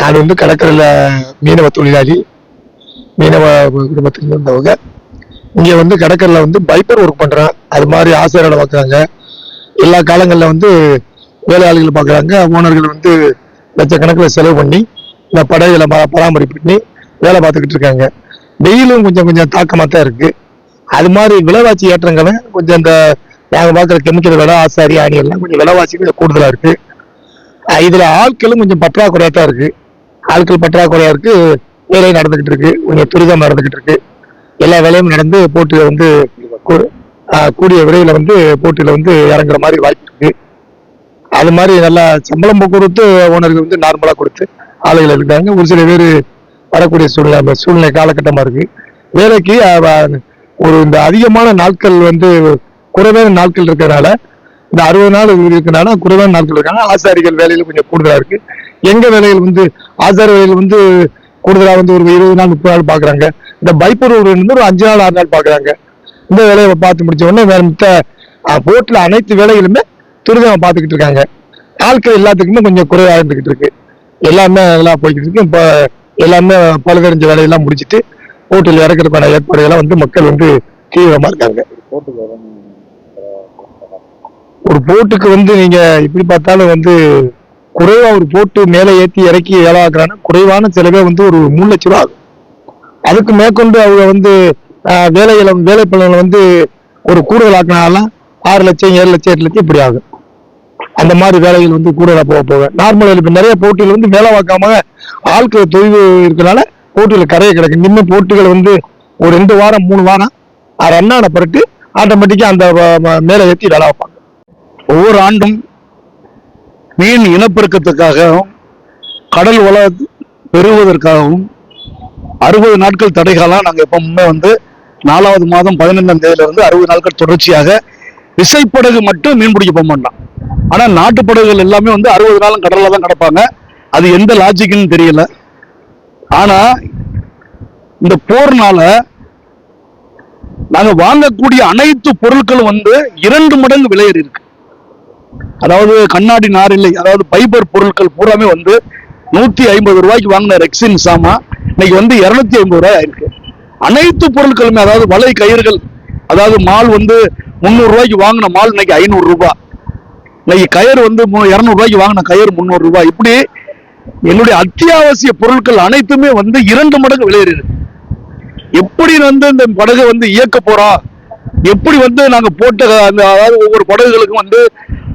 நான் வந்து கடற்கரையில மீனவ தொழிலாளி, மீனவ குடும்பத்தில் இருந்தவங்க. இங்க வந்து கடற்கரையில வந்து பைப்பர் ஒர்க் பண்றேன். அது மாதிரி ஆசிரியர்களை பார்க்குறாங்க. எல்லா காலங்களில் வந்து வேலையாளிகள் பார்க்குறாங்க. ஓனர்கள் வந்து லட்சக்கணக்கில் செலவு பண்ணி இந்த படகுகளை பராமரிப்பு பண்ணி வேலை பார்த்துக்கிட்டு இருக்காங்க. வெயிலும் கொஞ்சம் கொஞ்சம் தாக்கமாக தான் இருக்கு. அது மாதிரி விலைவாசி ஏற்றங்களை கொஞ்சம் இந்த நாங்கள் பார்க்குற கெமிக்கல் விலை, ஆசாரி, ஆணி எல்லாம் கொஞ்சம் விலைவாசி கொஞ்சம் கூடுதலாக இருக்கு. இதுல ஆட்களும் கொஞ்சம் பற்றாக்குறையா தான் இருக்கு. ஆட்கள் பற்றாக்குறையா இருக்கு. வேலை நடந்துகிட்டு இருக்கு, கொஞ்சம் துரிதம் நடந்துகிட்டு இருக்கு. எல்லா வேலையும் நடந்து போட்டியில வந்து கூடிய விரைவில் வந்து போட்டியில வந்து இறங்குற மாதிரி வாய்ப்பு இருக்கு. அது மாதிரி நல்லா சம்பளம் போக்குவரத்து ஓனர்கள் வந்து நார்மலா கொடுத்து ஆளுகள் இருக்காங்க. ஒரு சில பேர் வரக்கூடிய சூழ்நிலை காலகட்டமா இருக்கு. வேலைக்கு ஒரு இந்த அதிகமான நாட்கள் வந்து குறைவான நாட்கள் இருக்கிறதுனால, இந்த 60 நாள் இருக்கனால குறைவான நாட்கள் இருக்காங்க. ஆசாரிகள் வேலையில கொஞ்சம் கூடுதலா இருக்கு. எங்க வேலைகள் வந்து ஆசாரி வேலைகள் வந்து கூடுதலா வந்து ஒரு 20 நாள் 30 நாள் பாக்குறாங்க. இந்த பைப்பர் வந்து ஒரு 5 நாள் 6 நாள் பாக்குறாங்க. இந்த வேலையை பார்த்து முடிச்ச உடனே வேற மித்த போட்ல அனைத்து வேலைகளுமே துரிதமா பார்த்துக்கிட்டு இருக்காங்க. ஆட்கள் எல்லாத்துக்குமே கொஞ்சம் குறைவா இருந்துகிட்டு இருக்கு. எல்லாமே எல்லாம் போய்கிட்டு இருக்கு. இப்ப எல்லாமே பழுதறிஞ்ச வேலையெல்லாம் முடிச்சுட்டு போட்டியில் இறக்கிறதுக்கான ஏற்பாடுகள்லாம் வந்து மக்கள் வந்து தீவிரமா இருக்காங்க. ஒரு போட்டுக்கு வந்து நீங்க இப்படி பார்த்தாலும் வந்து குறைவா ஒரு போட்டு மேலே ஏற்றி இறக்கி வேலை ஆக்குறாங்கன்னா குறைவான செலவே வந்து ஒரு 3 லட்சம் ரூபா ஆகும். அதுக்கு மேற்கொண்டு அவங்க வந்து வேலை பலன்களை வந்து ஒரு கூடுதல் ஆக்கினாலாம் 6 லட்சம் 7 லட்சம் 8 லட்சம் இப்படி ஆகும். அந்த மாதிரி வேலைகள் வந்து கூடுதலா போக நார்மல் இப்ப நிறைய போட்டிகள் வந்து வேலை பார்க்காம ஆட்கள் தொய்வு இருக்கனால போட்டியில கரையை கிடக்கு. இன்னும் போட்டிகள் வந்து ஒரு 2 வாரம் 3 வாரம் ரன் ஆன பிறகு ஆட்டோமேட்டிக்கா அந்த மேலே ஏற்றி வேலை வைப்பாங்க. ஒவ்வொரு ஆண்டும் மீன் இனப்பெருக்கத்துக்காகவும் கடல் வள பெறுவதற்காகவும் 60 நாட்கள் தடைகாலம் நாங்கள் எப்பவுமே வந்து 4வது மாதம் 15ஆம் தேதியிலிருந்து 60 நாட்கள் தொடர்ச்சியாக விசைப்படகு மட்டும் மீன் பிடிக்க போக மாட்டோம். ஆனால் நாட்டு படகுகள் எல்லாமே வந்து 60 நாளும் கடல்ல தான் கிடப்பாங்க. அது எந்த லாஜிக்குன்னு தெரியல. ஆனா இந்த போர்னால நாங்க வாங்கக்கூடிய அனைத்து பொருட்களும் வந்து 2 மடங்கு விலை ஏறி இருக்கு. அதாவது கண்ணாடி நாரில்லை, அதாவது பைபர் பொருட்கள் பூராமே வந்து 150 ரூபாய்க்கு வாங்கின ரெக்ஸின் சாமா இன்னைக்கு வந்து 250 ரூபாய் ஆயிருக்கு. அனைத்து பொருட்களுமே, அதாவது வலை கயிறுகள், அதாவது மால் வந்து 300 ரூபாய்க்கு வாங்கின மால் இன்னைக்கு 500 ரூபாய். இன்னைக்கு கயிறு வந்து 200 ரூபாய்க்கு வாங்கின கயிறு 300 ரூபாய். இப்படி என்னுடைய அத்தியாவசிய பொருட்கள் அனைத்துமே வந்து 2 மடங்கு விலை இருக்கு. எப்படி வந்து இந்த படகு வந்து இயக்க போறோம், எப்படி வந்து நாங்க போட்ட அந்த அதாவது ஒவ்வொரு படகுகளுக்கும் வந்து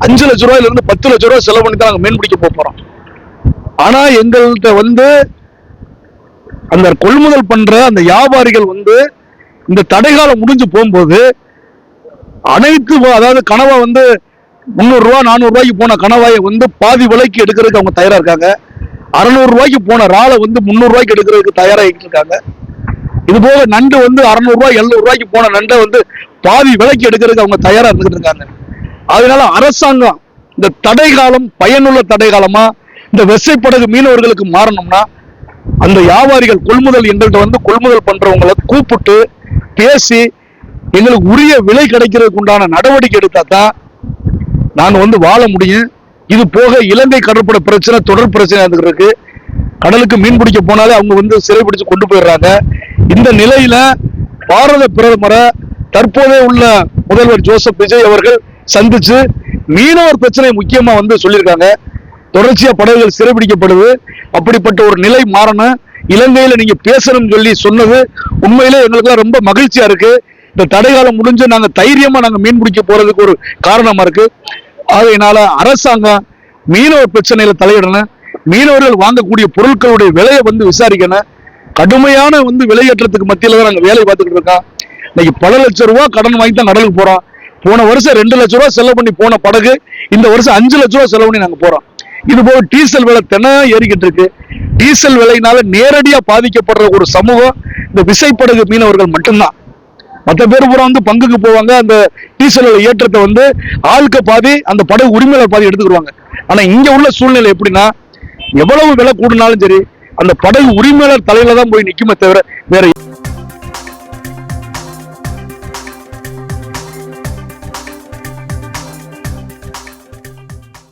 5 லட்சம் ரூபாயில இருந்து 10 லட்சம் ரூபாய் செலவு பண்ணி தான் நாங்க மீன் பிடிக்க போறோம். ஆனா எங்கள்கிட்ட வந்து அந்த கொள்முதல் பண்ற அந்த வியாபாரிகள் வந்து இந்த தடைகாலம் முடிஞ்சு போகும்போது அனைத்து, அதாவது கனவா வந்து 300 ரூபாய் 400 ரூபாய்க்கு போன கனவாயை வந்து பாதி விலைக்கு எடுக்கிறதுக்கு அவங்க தயாரா இருக்காங்க. 600 ரூபாய்க்கு போன ராளை வந்து 300 ரூபாய்க்கு எடுக்கிறதுக்கு தயாராகிட்டு இருக்காங்க. இது போக நண்டு வந்து 600 ரூபாய் 700 ரூபாய்க்கு போன நண்டை வந்து பாதி விலைக்கு எடுக்கிறதுக்கு அவங்க தயாரா இருந்துகிட்டு இருக்காங்க. அதனால அரசாங்கம் இந்த தடை காலம் பயனுள்ள தடை காலமா இந்த விசைப்படகு மீனவர்களுக்கு மாறணும்னா அந்த வியாபாரிகள் கொள்முதல் எங்கள்கிட்ட வந்து கொள்முதல் பண்றவங்களை கூப்பிட்டு பேசி எங்களுக்கு உரிய விலை கிடைக்கிறதுக்கு உண்டான நடவடிக்கை எடுத்தா தான் நாங்க வந்து வாழ முடியும். இது போக இலங்கை கடற்படை பிரச்சனை தொடர் பிரச்சனை இருக்கு. கடலுக்கு மீன் பிடிக்க போனாலே அவங்க வந்து சிறைபிடிச்சு கொண்டு போயிடுறாங்க. இந்த நிலையில பாரத பிரதமரை தற்போதே உள்ள முதல்வர் ஜோசப் விஜய் அவர்கள் சந்திச்சு மீனவர் பிரச்சனை முக்கியமா வந்து சொல்லியிருக்காங்க. தொடர்ச்சியா படகுகள் சிறைபிடிக்கப்படுது, அப்படிப்பட்ட ஒரு நிலை மாறணும், இலங்கையில நீங்க பேசணும்னு சொல்லி சொன்னது உண்மையிலே எங்களுக்கு ரொம்ப மகிழ்ச்சியா இருக்கு. இந்த தடைகாலம் முடிஞ்சு நாங்க தைரியமா நாங்க மீன் பிடிக்க போறதுக்கு ஒரு காரணமா இருக்கு. அதனால அரசாங்கம் மீனவர் பிரச்சனையில தலையிடணும், மீனவர்கள் வாங்கக்கூடிய பொருட்களுடைய விலையை வந்து விசாரிக்கணும். கடுமையான வந்து விலையேற்றத்துக்கு மத்தியில தான் நாங்க வேலை பார்த்துக்கிட்டு இருக்கோம். இன்னைக்கு பல லட்சம் ரூபாய் கடன் வாங்கி தான் கடலுக்கு போறோம். போன வருஷம் 2 லட்சம் ரூபாய் செலவு பண்ணி போன படகு இந்த வருஷம் 5 லட்சம் ரூபாய் செலவு பண்ணி நாங்க போறோம். இது போக டீசல் விலை தினம் ஏறிக்கிட்டு இருக்கு. டீசல் விலையினால நேரடியா பாதிக்கப்படுற ஒரு சமூகம் இந்த விசைப்படகு மீனவர்கள் மட்டும்தான். மற்ற பேர் பூரா வந்து பங்குக்கு போவாங்க. அந்த டீசல் ஏற்றத்தை வந்து ஆளுக்கு பாதி, அந்த படகு உரிமையாளர் பாதி எடுத்துக்கிடுவாங்க. ஆனா இங்க உள்ள சூழ்நிலை எப்படின்னா, எவ்வளவு விலை கூடினாலும் சரி அந்த படகு உரிமையாளர் தலையில தான் போய் நிக்குமே தவிர வேற